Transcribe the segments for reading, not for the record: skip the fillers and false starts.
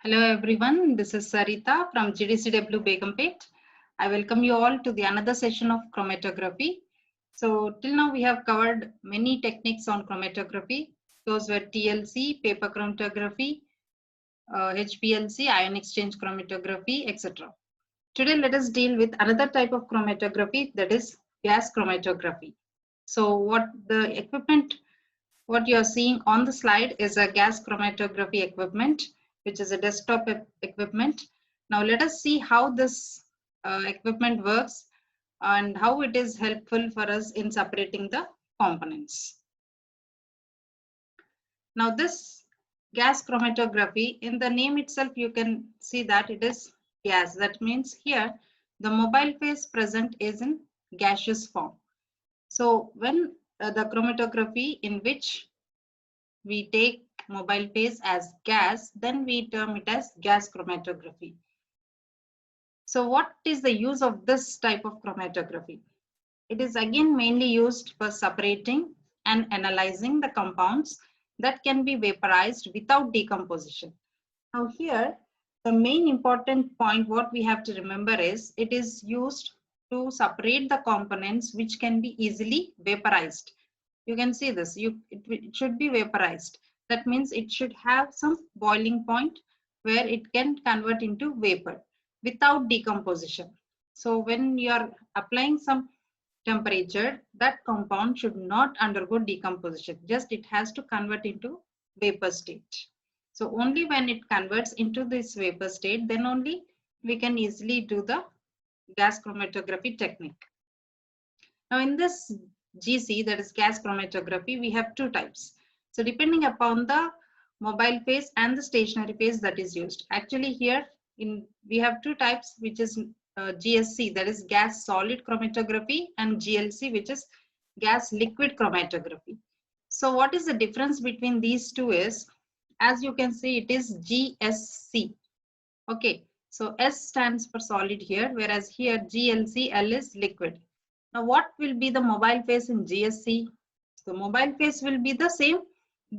Hello everyone, this is Sarita from GDCW Begumpet. I welcome you all to the another session of chromatography. So till now we have covered many techniques on chromatography. Those were TLC, paper chromatography, HPLC, ion exchange chromatography, etc. Today let us deal with another type of chromatography, that is gas chromatography. So what you are seeing on the slide is a gas chromatography equipment, which is a desktop equipment. Now let us see how this equipment works and how it is helpful for us in separating the components. Now this gas chromatography, in the name itself you can see that it is gas. That means here the mobile phase present is in gaseous form. So when the chromatography in which we take mobile phase as gas, then we term it as gas chromatography. So what is the use of this type of chromatography? It is again mainly used for separating and analyzing the compounds that can be vaporized without decomposition. Now here, the main important point what we have to remember is it is used to separate the components which can be easily vaporized. You can see this, it should be vaporized. That means it should have some boiling point where it can convert into vapor without decomposition. So when you are applying some temperature, that compound should not undergo decomposition. Just it has to convert into vapor state. So only when it converts into this vapor state, then only we can easily do the gas chromatography technique. Now in this GC, that is gas chromatography, we have two types. So depending upon the mobile phase and the stationary phase that is used. Actually here we have two types, which is GSC, that is gas solid chromatography, and GLC, which is gas liquid chromatography. So what is the difference between these two is, as you can see, it is GSC. Okay, so S stands for solid here, whereas here GLC, L is liquid. Now what will be the mobile phase in GSC? The mobile phase will be the same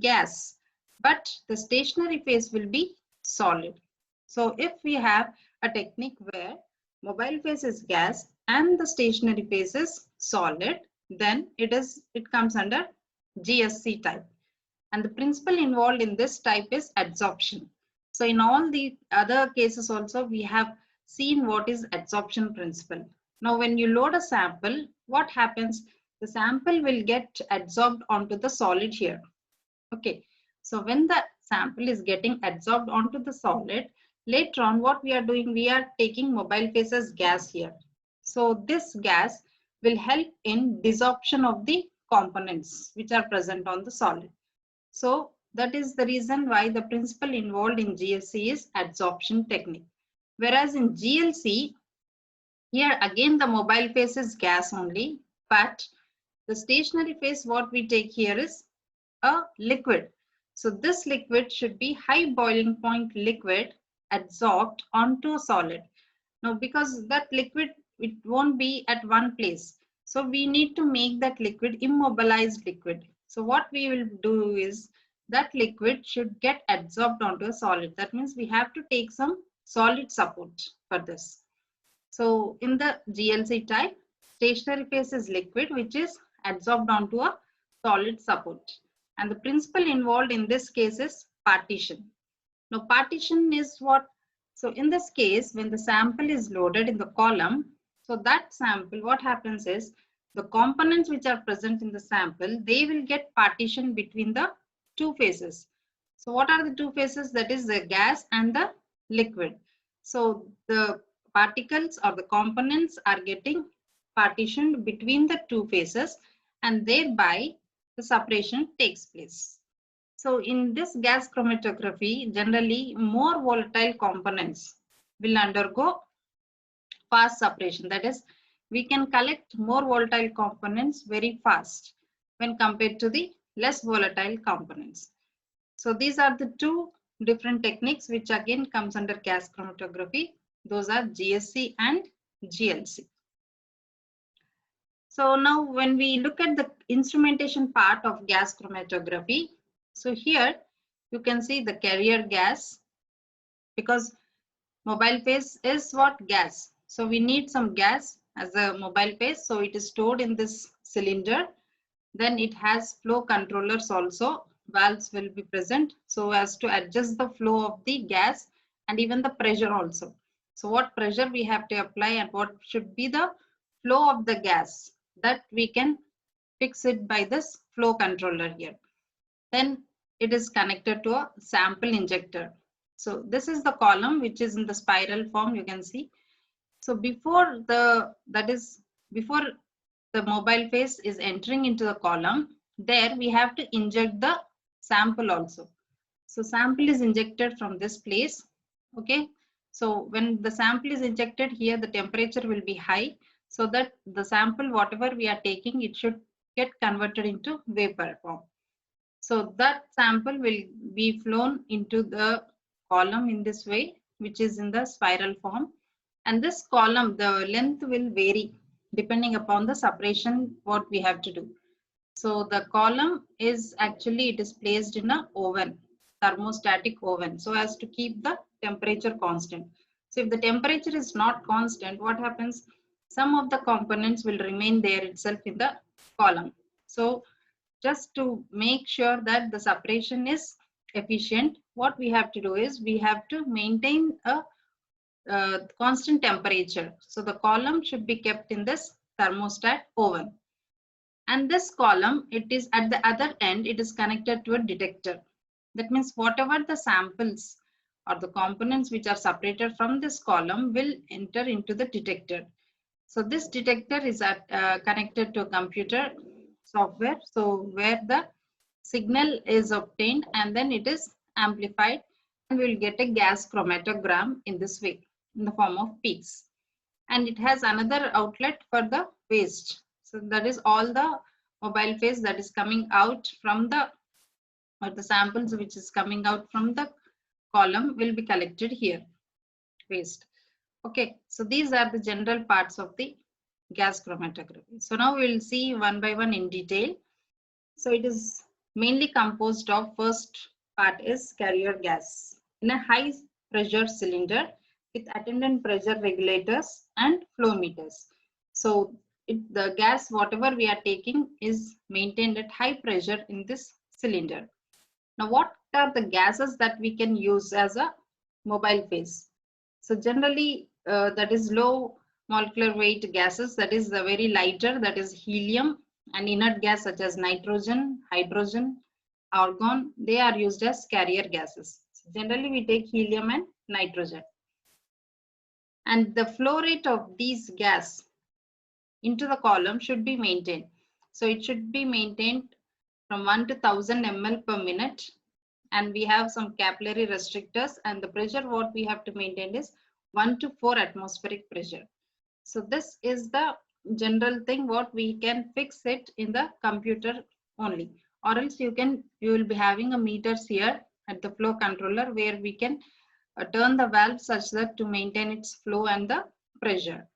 gas, but the stationary phase will be solid. So if we have a technique where mobile phase is gas and the stationary phase is solid, then it comes under GSC type. And the principle involved in this type is adsorption. So in all the other cases also we have seen what is adsorption principle. Now when you load a sample, what happens? The sample will get adsorbed onto the solid here. Okay, so when the sample is getting adsorbed onto the solid, later on what we are doing, we are taking mobile phase as gas here. So this gas will help in desorption of the components which are present on the solid. So that is the reason why the principle involved in GSC is adsorption technique. Whereas in GLC, here again the mobile phase is gas only, but the stationary phase what we take here is a liquid. So this liquid should be high boiling point liquid adsorbed onto a solid. Now because that liquid, it won't be at one place. So we need to make that liquid immobilized liquid. So what we will do is that liquid should get adsorbed onto a solid. That means we have to take some solid support for this. So in the GLC type, stationary phase is liquid which is adsorbed onto a solid support. And the principle involved in this case is partition. Now partition is what? So in this case, when the sample is loaded in the column, so that sample, what happens is the components which are present in the sample, they will get partitioned between the two phases. So what are the two phases? That is the gas and the liquid. So the particles or the components are getting partitioned between the two phases, and thereby the separation takes place. So in this gas chromatography, generally more volatile components will undergo fast separation. That is, we can collect more volatile components very fast when compared to the less volatile components. So these are the two different techniques which again comes under gas chromatography. Those are GSC and GLC. So now when we look at the instrumentation part of gas chromatography, so here you can see the carrier gas, because mobile phase is what? Gas. So we need some gas as a mobile phase. So it is stored in this cylinder. Then it has flow controllers also. Valves will be present so as to adjust the flow of the gas and even the pressure also. So what pressure we have to apply and what should be the flow of the gas, that we can fix it by this flow controller here. Then it is connected to a sample injector. So this is the column which is in the spiral form, you can see. So before the mobile phase is entering into the column, there we have to inject the sample also. So sample is injected from this place. Okay. So when the sample is injected here, the temperature will be high, so that the sample, whatever we are taking, it should get converted into vapor form. So that sample will be flown into the column in this way, which is in the spiral form. And this column, the length will vary depending upon the separation what we have to do. So the column is actually, it is placed in a oven, thermostatic oven, so as to keep the temperature constant. So if the temperature is not constant, what happens? Some of the components will remain there itself in the column. So just to make sure that the separation is efficient, what we have to do is we have to maintain a constant temperature. So the column should be kept in this thermostat oven. And this column, it is at the other end, it is connected to a detector. That means whatever the samples or the components which are separated from this column will enter into the detector. So this detector is connected to a computer software. So where the signal is obtained and then it is amplified, and we'll get a gas chromatogram in this way in the form of peaks. And it has another outlet for the waste. So that is all the mobile phase that is coming out from the, or the samples which is coming out from the column will be collected here, waste. Okay, so these are the general parts of the gas chromatography. So now we will see one by one in detail. So it is mainly composed of, first part is carrier gas in a high pressure cylinder with attendant pressure regulators and flow meters. So the gas whatever we are taking is maintained at high pressure in this cylinder. Now what are the gases that we can use as a mobile phase? So generally that is low molecular weight gases, that is the very lighter, that is helium, and inert gas such as nitrogen, hydrogen, argon, they are used as carrier gases. So generally we take helium and nitrogen. And the flow rate of these gas into the column should be maintained. So it should be maintained from 1 to 1000 ml per minute. And we have some capillary restrictors, and the pressure what we have to maintain is 1 to 4 atmospheric pressure. So this is the general thing what we can fix it in the computer only, or else you will be having a meters here at the flow controller where we can turn the valve such that to maintain its flow and the pressure.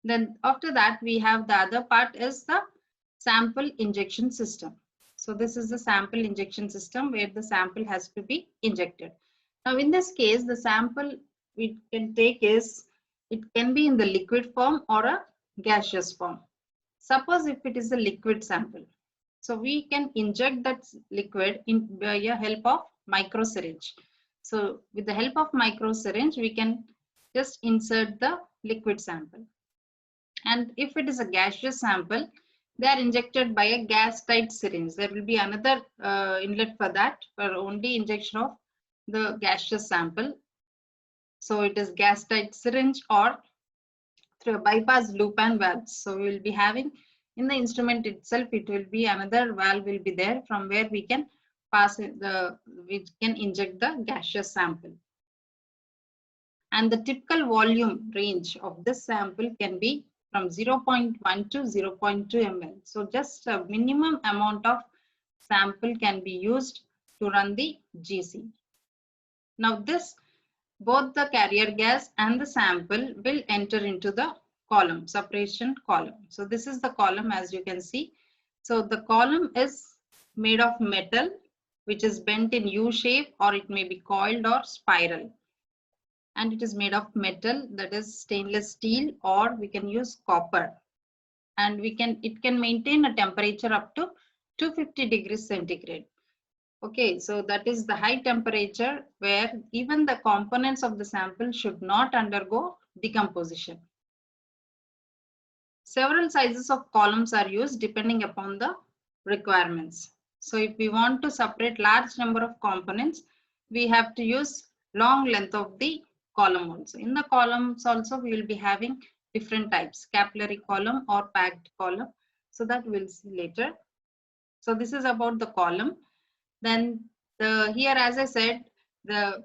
Then after that we have the other part is the sample injection system. So this is the sample injection system where the sample has to be injected. Now in this case, the sample we can take is, it can be in the liquid form or a gaseous form. Suppose if it is a liquid sample, so we can inject that liquid in by the help of micro syringe. So with the help of micro syringe, we can just insert the liquid sample. And if it is a gaseous sample, they are injected by a gas tight syringe. There will be another inlet for that, for only injection of the gaseous sample. So it is gas tight syringe or through a bypass loop and valves. So we will be having in the instrument itself, it will be another valve will be there from where we can we can inject the gaseous sample. And the typical volume range of this sample can be from 0.1 to 0.2 ml. So just a minimum amount of sample can be used to run the GC. Now this, both the carrier gas and the sample will enter into the column, separation column. So this is the column as you can see. So the column is made of metal which is bent in U shape, or it may be coiled or spiral. And it is made of metal, that is stainless steel, or we can use copper. And it can maintain a temperature up to 250 degrees centigrade. Okay, so that is the high temperature where even the components of the sample should not undergo decomposition. Several sizes of columns are used depending upon the requirements. So if we want to separate large number of components, we have to use long length of the column also. In the columns also, we will be having different types, capillary column or packed column. So that we'll see later. So this is about the column. Then here, as I said, the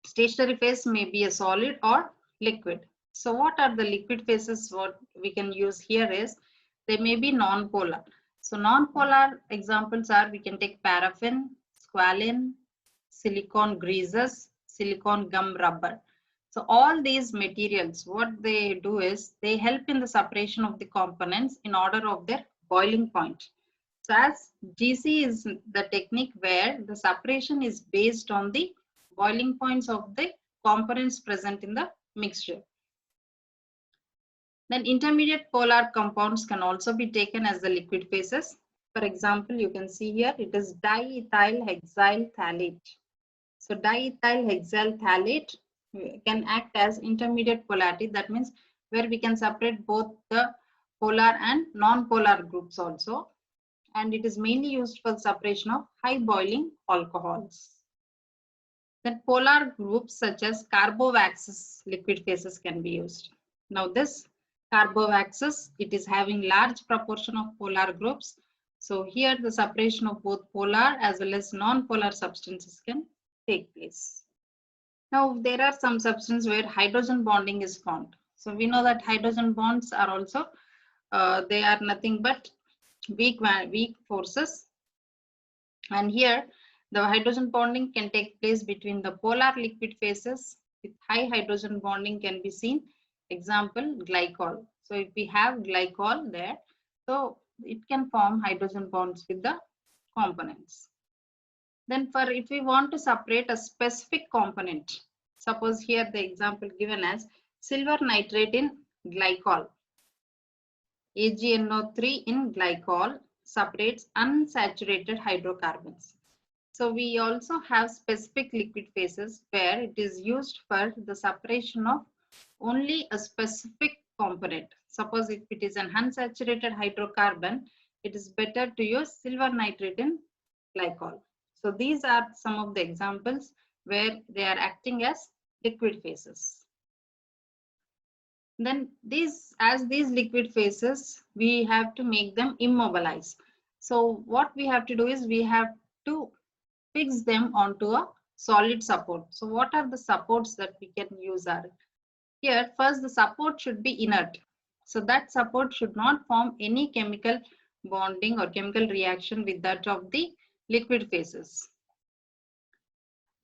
stationary phase may be a solid or liquid. So what are the liquid phases? What we can use here is they may be non-polar. So non-polar examples are, we can take paraffin, squalene, silicone greases, silicone gum rubber. So all these materials, what they do is they help in the separation of the components in order of their boiling point. So as GC is the technique where the separation is based on the boiling points of the components present in the mixture. Then intermediate polar compounds can also be taken as the liquid phases. For example, you can see here it is diethyl hexyl phthalate. So diethyl hexyl phthalate can act as intermediate polarity. That means where we can separate both the polar and non-polar groups also. And it is mainly used for separation of high boiling alcohols. Then polar groups such as carbowaxes liquid phases can be used. Now this carbowaxes, it is having large proportion of polar groups. So here the separation of both polar as well as non-polar substances can take place. Now there are some substances where hydrogen bonding is found. So we know that hydrogen bonds are also, they are nothing but weak forces. And here the hydrogen bonding can take place between the polar liquid phases with high hydrogen bonding can be seen. Example, glycol. So if we have glycol there, so it can form hydrogen bonds with the components. Then for if we want to separate a specific component, suppose here the example given as silver nitrate in glycol. AgNO3 in glycol separates unsaturated hydrocarbons. So we also have specific liquid phases where it is used for the separation of only a specific component. Suppose if it is an unsaturated hydrocarbon, it is better to use silver nitrate in glycol. So these are some of the examples where they are acting as liquid phases. Then as these liquid phases, we have to make them immobilized. So what we have to do is we have to fix them onto a solid support. So what are the supports that we can use? Here first the support should be inert. So that support should not form any chemical bonding or chemical reaction with that of the liquid phases.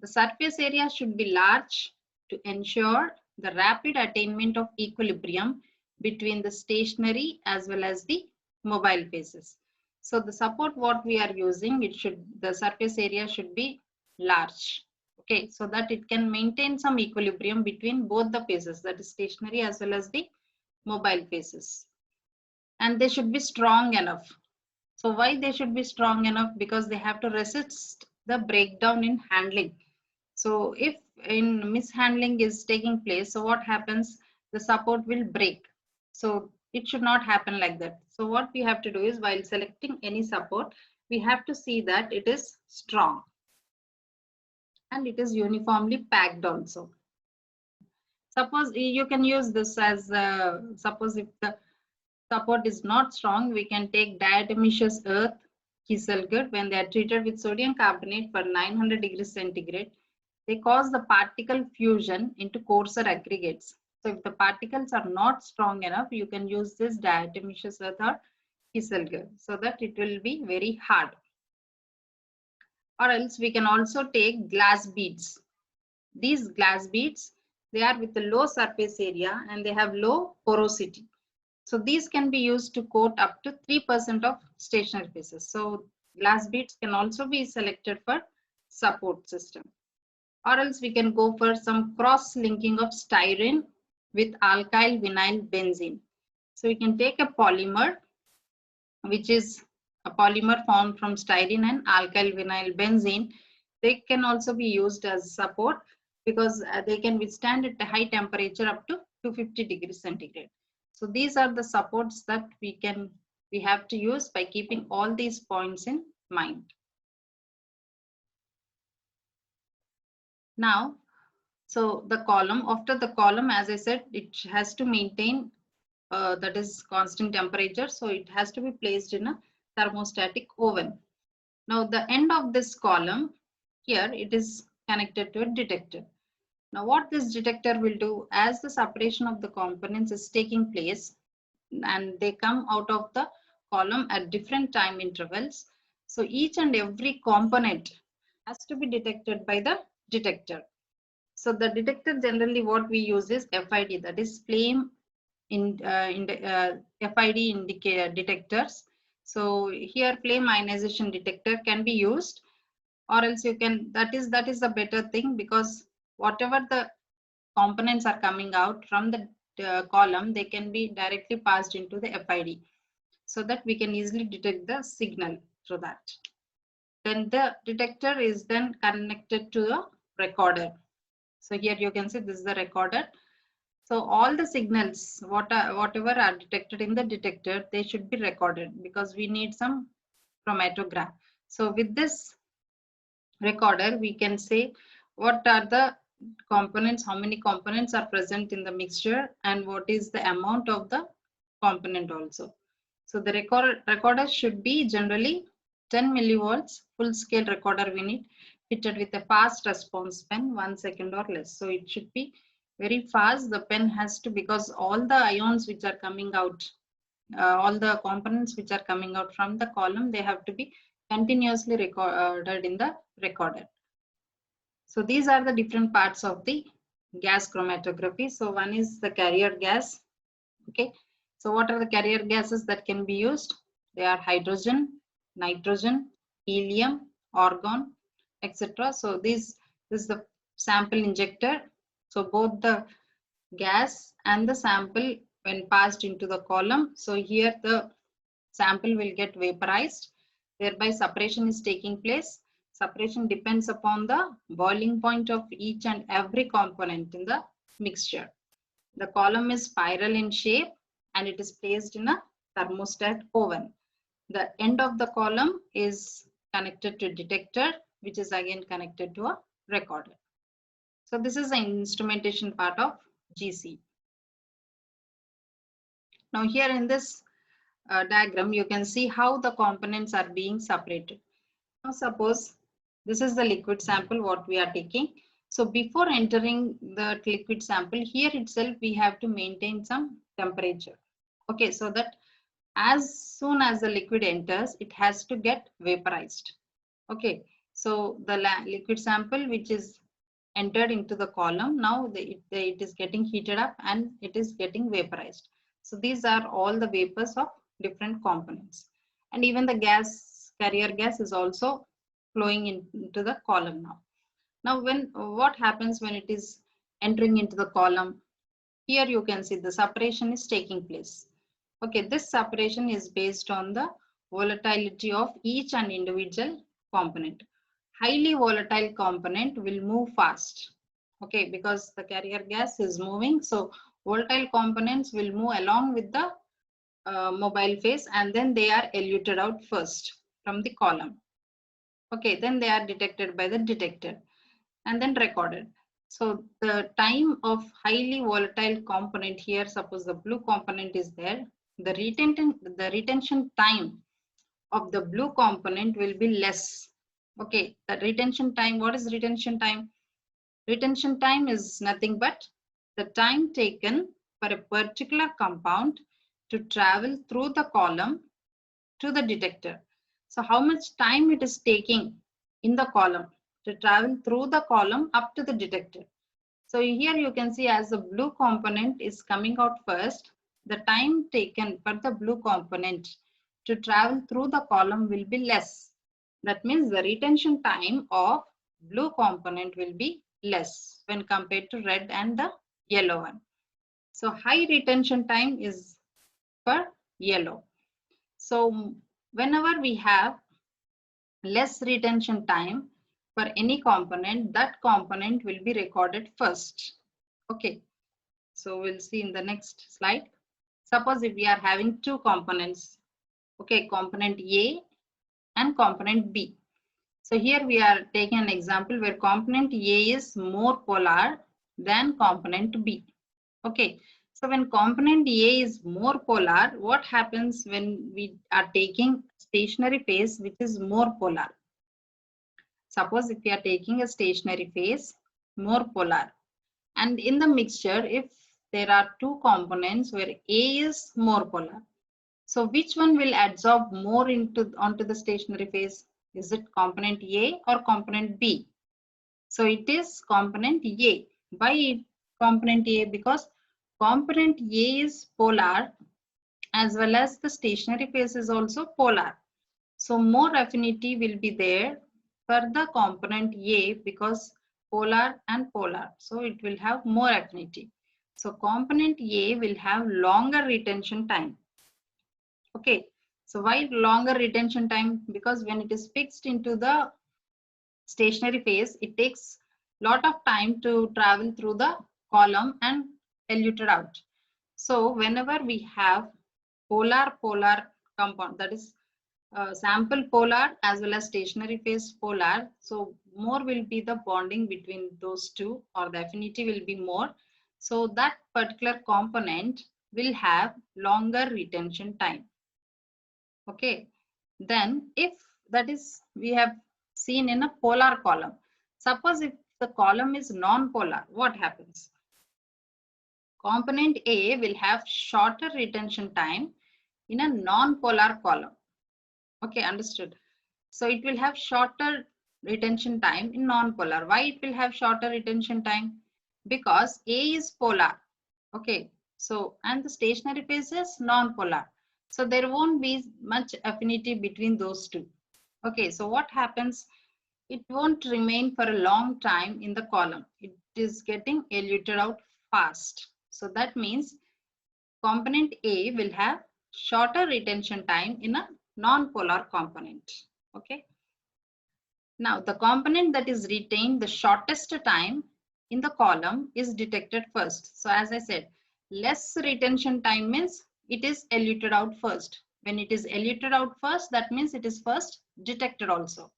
The surface area should be large to ensure the rapid attainment of equilibrium between the stationary as well as the mobile phases. So the support what we are using, the surface area should be large. Okay, so that it can maintain some equilibrium between both the phases, that is stationary as well as the mobile phases. And they should be strong enough. So why they should be strong enough? Because they have to resist the breakdown in handling. So if in mishandling is taking place, so what happens? The support will break. So it should not happen like that. So what we have to do is while selecting any support, we have to see that it is strong and it is uniformly packed also. Suppose you can use this as, suppose if the support is not strong, we can take diatomaceous earth, kieselguhr, when they are treated with sodium carbonate for 900 degrees centigrade, they cause the particle fusion into coarser aggregates. So if the particles are not strong enough, you can use this diatomaceous earth or kieselguhr so that it will be very hard. Or else we can also take glass beads. These glass beads, they are with a low surface area and they have low porosity. So these can be used to coat up to 3% of stationary phases. So Glass beads can also be selected for support system. Or else we can go for some cross-linking of styrene with alkyl vinyl benzene. So we can take a polymer, which is a polymer formed from styrene and alkyl vinyl benzene. They can also be used as support because they can withstand at a high temperature up to 250 degrees centigrade. So these are the supports that we have to use by keeping all these points in mind. Now, so the column, after the column, as I said, it has to maintain that is constant temperature. So it has to be placed in a thermostatic oven. Now the end of this column here, it is connected to a detector. Now what this detector will do, as the separation of the components is taking place and they come out of the column at different time intervals. So each and every component has to be detected by the detector. So the detector, generally what we use is FID, that is flame FID detectors. So here flame ionization detector can be used, or else you can, that is a better thing, because whatever the components are coming out from the column, they can be directly passed into the FID, so that we can easily detect the signal through that. Then the detector is then connected to a recorder. So here you can see this is the recorder. So all the signals, whatever are detected in the detector, they should be recorded because we need some chromatograph. So with this recorder, we can say what are the components, how many components are present in the mixture, and what is the amount of the component also. So the recorder should be generally 10 millivolts full scale recorder we need, fitted with a fast response pen, 1 second or less. So it should be very fast. The pen has to, because all the ions which are coming out, all the components which are coming out from the column, they have to be continuously recorded in the recorder. So these are the different parts of the gas chromatography. So one is the carrier gas. Okay. So what are the carrier gases that can be used? They are hydrogen, nitrogen, helium, argon, etc. So this is the sample injector. So both the gas and the sample when passed into the column. So here the sample will get vaporized, thereby separation is taking place. Separation depends upon the boiling point of each and every component in the mixture. The column is spiral in shape and it is placed in a thermostat oven. The end of the column is connected to detector, which is again connected to a recorder. So this is the instrumentation part of GC. Now here in this diagram, you can see how the components are being separated. Now suppose this is the liquid sample what we are taking. So before entering the liquid sample, here itself we have to maintain some temperature. Okay, so that as soon as the liquid enters, it has to get vaporized. Okay, so the liquid sample which is entered into the column, now it is getting heated up and it is getting vaporized. So these are all the vapors of different components, and even the gas, carrier gas, is also flowing into the column now. Now what happens when it is entering into the column? Here you can see the separation is taking place. Okay, this separation is based on the volatility of each and individual component. Highly volatile component will move fast. Okay, because the carrier gas is moving, so volatile components will move along with the mobile phase, and then they are eluted out first from the column. Okay, then they are detected by the detector and then recorded. So the time of highly volatile component here, suppose the blue component is there, the retention time of the blue component will be less. Okay, the retention time, what is retention time? Retention time is nothing but the time taken for a particular compound to travel through the column to the detector. So how much time it is taking in the column to travel through the column up to the detector. So here you can see as the blue component is coming out first, the time taken for the blue component to travel through the column will be less. That means the retention time of blue component will be less when compared to red and the yellow one. So high retention time is for yellow. So whenever we have less retention time for any component, that component will be recorded first. Okay, so we'll see in the next slide. Suppose if we are having two components, okay, component A and component B. So here we are taking an example where component A is more polar than component B. Okay, so when component A is more polar, what happens when we are taking stationary phase which is more polar? Suppose if we are taking a stationary phase more polar, and in the mixture, if there are two components where A is more polar, so which one will absorb more onto the stationary phase? Is it component A or component B? So it is component A. Why component A? Because component A is polar as well as the stationary phase is also polar. So more affinity will be there for the component A because polar and polar. So it will have more affinity. So component A will have longer retention time. Okay. So why longer retention time? Because when it is fixed into the stationary phase, it takes lot of time to travel through the column and eluted out. So whenever we have polar compound, that is sample polar as well as stationary phase polar, so more will be the bonding between those two, or the affinity will be more. So that particular component will have longer retention time. Okay, then if that is we have seen in a polar column, suppose if the column is non-polar, what happens? Component A will have shorter retention time in a non-polar column. Okay, understood. So it will have shorter retention time in non-polar. Why it will have shorter retention time? Because A is polar. Okay, so and the stationary phase is non-polar. So there won't be much affinity between those two. Okay, so what happens? It won't remain for a long time in the column. It is getting eluted out fast. So that means component A will have shorter retention time in a non-polar component. Okay. Now the component that is retained the shortest time in the column is detected first. So as I said, less retention time means it is eluted out first. When it is eluted out first, that means it is first detected also.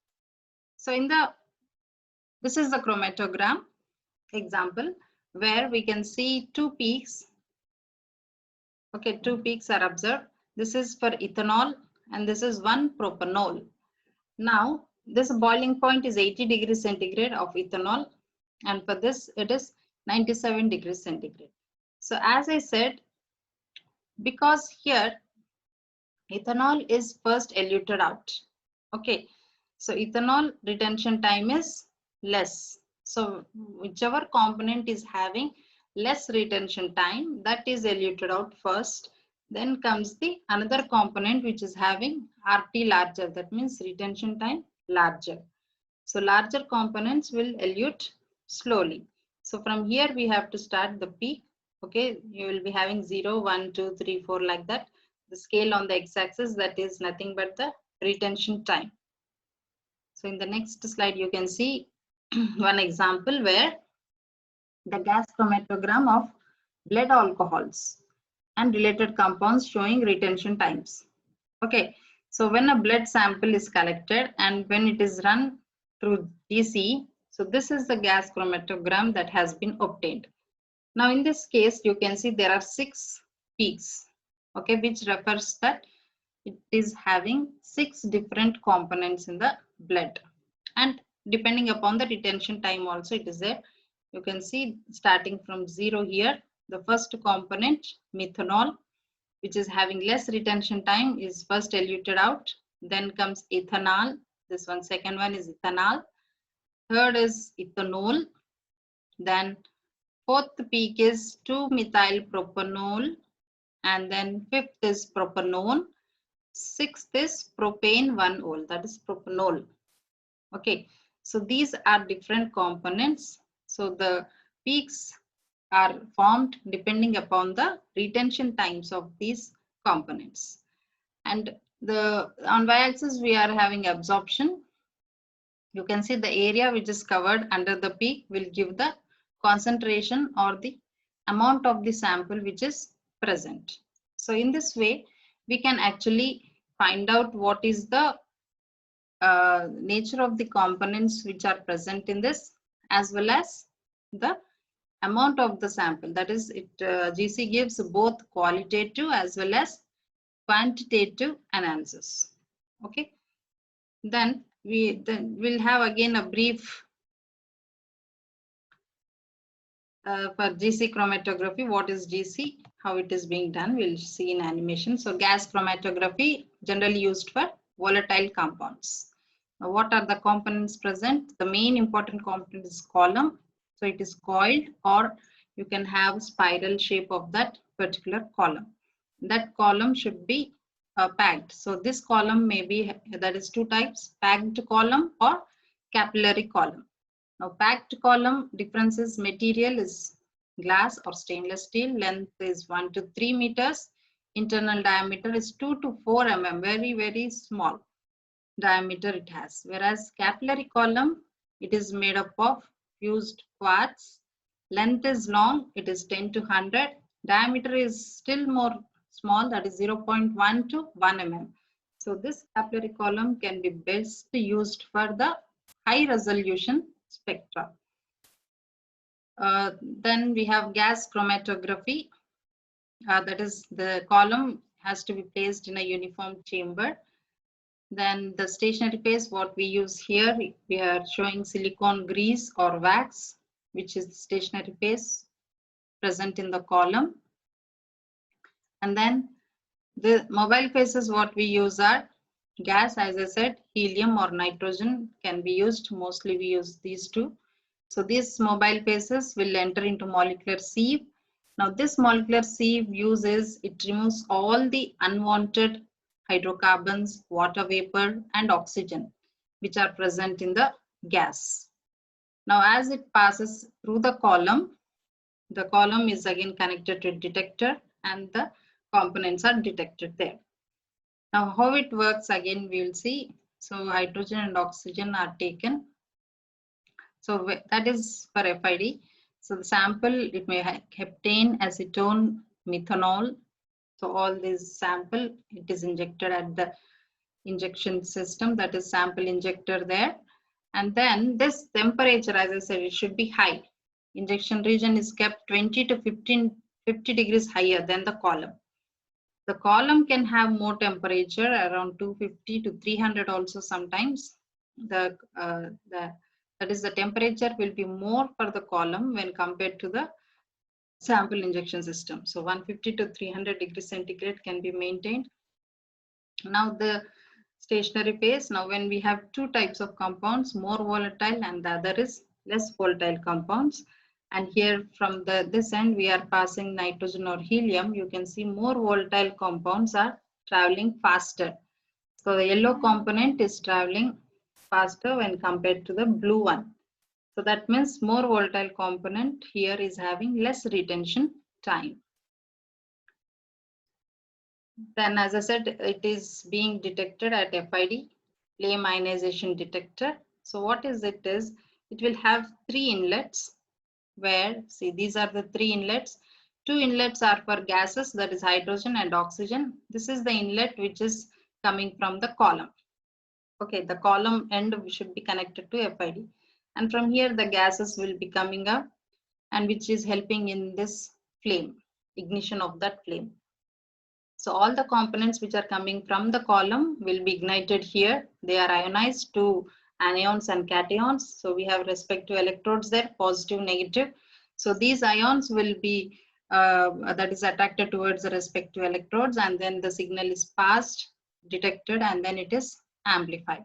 So this is the chromatogram example where we can see two peaks. Okay, two peaks are observed. This is for ethanol and this is one propanol. Now this boiling point is 80 degrees centigrade of ethanol, and for this it is 97 degrees centigrade. So as I said, because here ethanol is first eluted out. Okay, so ethanol retention time is less. So whichever component is having less retention time, that is eluted out first. Then comes the another component which is having RT larger, that means retention time larger. So larger components will elute slowly. So from here we have to start the peak. Okay, you will be having 0, 1, 2, 3, 4 like that. The scale on the x-axis, that is nothing but the retention time. So in the next slide you can see one example where the gas chromatogram of blood alcohols and related compounds showing retention times. Okay, so when a blood sample is collected and when it is run through GC, so this is the gas chromatogram that has been obtained. Now in this case, you can see there are 6 peaks, okay, which refers that it is having 6 different components in the blood, and depending upon the retention time also it is there. You can see starting from 0 here, the first component methanol, which is having less retention time, is first eluted out. Then comes ethanol. This one, second one is ethanol. Third is ethanol. Then fourth peak is 2-methyl-propanol. And then fifth is propanone. Sixth is propane 1-ol, that is propanol. Okay, so these are different components. So the peaks are formed depending upon the retention times of these components. And on y-axis we are having absorption. You can see the area which is covered under the peak will give the concentration or the amount of the sample which is present. So in this way, we can actually find out what is the nature of the components which are present in this, as well as the amount of the sample. That is, GC gives both qualitative as well as quantitative analysis. Okay. Then we'll have again a brief for GC chromatography. What is GC? How it is being done? We'll see in animation. So gas chromatography generally used for volatile compounds. Now, what are the components present? The main important component is column. So it is coiled, or you can have spiral shape of that particular column. That column should be packed. So this column may be, that is two types, packed column or capillary column. Now packed column differences, material is glass or stainless steel, length is 1 to 3 meters, internal diameter is 2 to 4 mm, very, very small diameter it has. Whereas capillary column, it is made up of fused quartz, length is long, it is 10 to 100, diameter is still more small, that is 0.1 to 1 mm. So this capillary column can be best used for the high resolution spectra. Then we have gas chromatography. That is, the column has to be placed in a uniform chamber. Then the stationary phase, what we use here, we are showing silicone grease or wax, which is the stationary phase present in the column. And then the mobile phases, what we use are gas, as I said, helium or nitrogen can be used. Mostly we use these two. So these mobile phases will enter into molecular sieve. Now this molecular sieve uses, it removes all the unwanted hydrocarbons, water vapor and oxygen which are present in the gas. Now as it passes through the column is again connected to a detector and the components are detected there. Now how it works again we will see. So hydrogen and oxygen are taken. So that is for FID. So the sample, it may have heptane, acetone, methanol. So all this sample, it is injected at the injection system, that is sample injector there. And then this temperature, as I said, it should be high. Injection region is kept 20 to 50 degrees higher than the column. The column can have more temperature, around 250 to 300 also sometimes. That is, the temperature will be more for the column when compared to the sample injection system. So 150 to 300 degrees centigrade can be maintained. Now the stationary phase, now when we have two types of compounds, more volatile and the other is less volatile compounds. And here from this end, we are passing nitrogen or helium. You can see more volatile compounds are traveling faster. So the yellow component is traveling faster when compared to the blue one. So that means more volatile component here is having less retention time. Then as I said, it is being detected at FID, flame ionization detector. So what is, it will have three inlets where, see, these are the three inlets. Two inlets are for gases, that is hydrogen and oxygen. This is the inlet which is coming from the column. Okay, the column end should be connected to FID. And from here the gases will be coming up, and which is helping in this flame, ignition of that flame. So all the components which are coming from the column will be ignited here. They are ionized to anions and cations. So we have respective electrodes there, positive, negative. So these ions will be that is attracted towards the respective electrodes, and then the signal is passed, detected, and then it is amplified.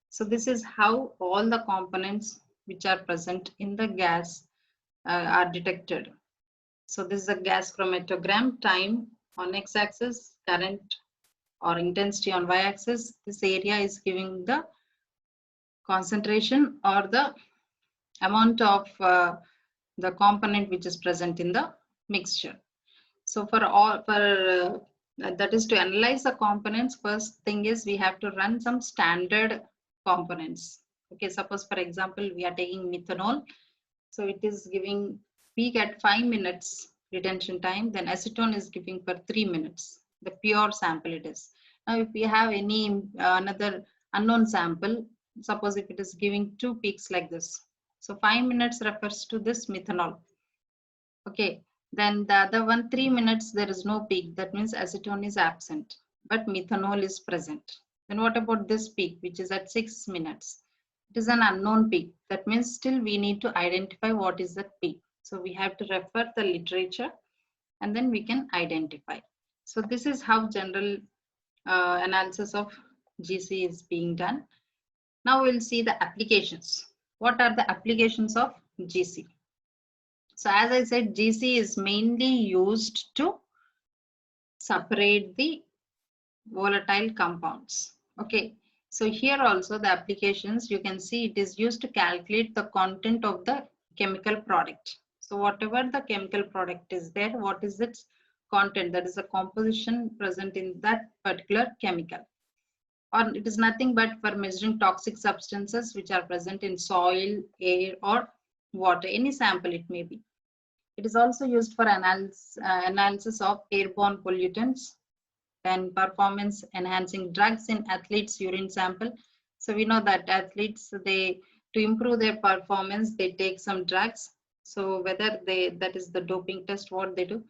So this is how all the components which are present in the gas are detected. So this is a gas chromatogram, time on x-axis, current or intensity on y-axis. This area is giving the concentration or the amount of the component which is present in the mixture. So for that is to analyze the components, first thing is we have to run some standard components. Okay, suppose for example we are taking methanol, so it is giving peak at 5 minutes retention time, then acetone is giving for 3 minutes, the pure sample it is. Now if we have any another unknown sample, suppose if it is giving 2 peaks like this, so 5 minutes refers to this methanol. Okay, then the other one 3 minutes there is no peak, that means acetone is absent but methanol is present. Then what about this peak which is at 6 minutes? It is an unknown peak, that means still we need to identify what is that peak. So we have to refer the literature and then we can identify. So this is how general analysis of GC is being done. Now we'll see the applications. What are the applications of GC? So as I said, GC is mainly used to separate the volatile compounds. Okay, so here also the applications, you can see it is used to calculate the content of the chemical product. So whatever the chemical product is there, what is its content, that is the composition present in that particular chemical. Or it is nothing but for measuring toxic substances which are present in soil, air or water, any sample it may be. It is also used for analysis of airborne pollutants and performance enhancing drugs in athletes' urine sample. So we know that athletes, to improve their performance, they take some drugs. So whether that is the doping test, what they do.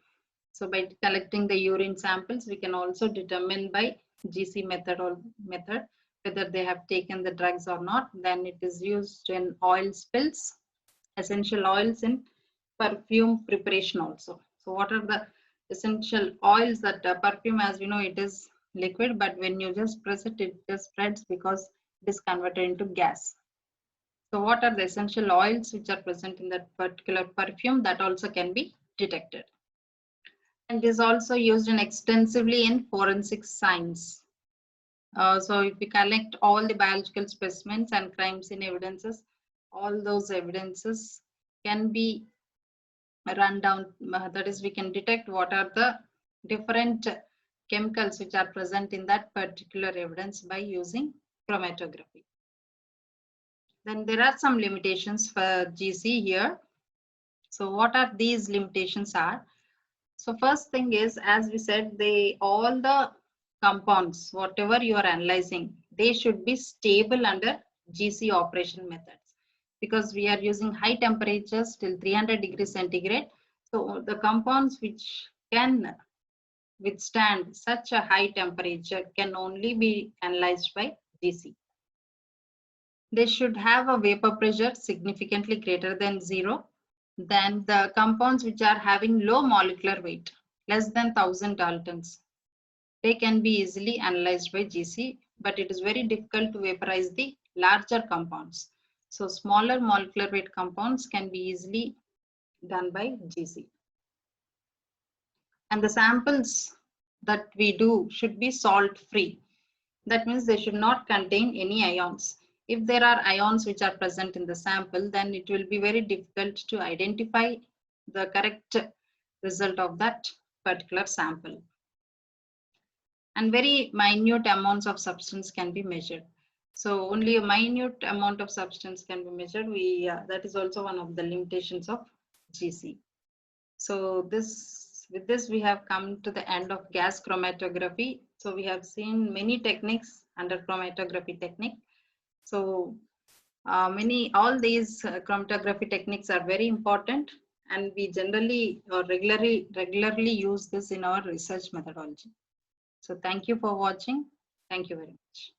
So by collecting the urine samples, we can also determine by GC method whether they have taken the drugs or not. Then it is used in oil spills, essential oils in perfume preparation also. So what are the essential oils? That perfume, as we know, it is liquid, but when you just press it, it just spreads because it is converted into gas. So what are the essential oils which are present in that particular perfume? That also can be detected. And is also used extensively in forensic science. So if we collect all the biological specimens and crime scene evidences, all those evidences can be run down, that is we can detect what are the different chemicals which are present in that particular evidence by using chromatography. Then there are some limitations for GC here. So what are these limitations are? So first thing is, as we said, all the compounds, whatever you are analyzing, they should be stable under GC operation methods, because we are using high temperatures till 300 degrees centigrade. So the compounds which can withstand such a high temperature can only be analyzed by GC. They should have a vapor pressure significantly greater than 0. Then the compounds which are having low molecular weight, less than 1000 daltons, they can be easily analyzed by GC, but it is very difficult to vaporize the larger compounds. So smaller molecular weight compounds can be easily done by GC. And the samples that we do should be salt free. That means they should not contain any ions. If there are ions which are present in the sample, then it will be very difficult to identify the correct result of that particular sample. And very minute amounts of substance can be measured. So only a minute amount of substance can be measured. That is also one of the limitations of GC. So with this we have come to the end of gas chromatography. So we have seen many techniques under chromatography technique. So all these chromatography techniques are very important, and we generally or regularly use this in our research methodology. So thank you for watching. Thank you very much.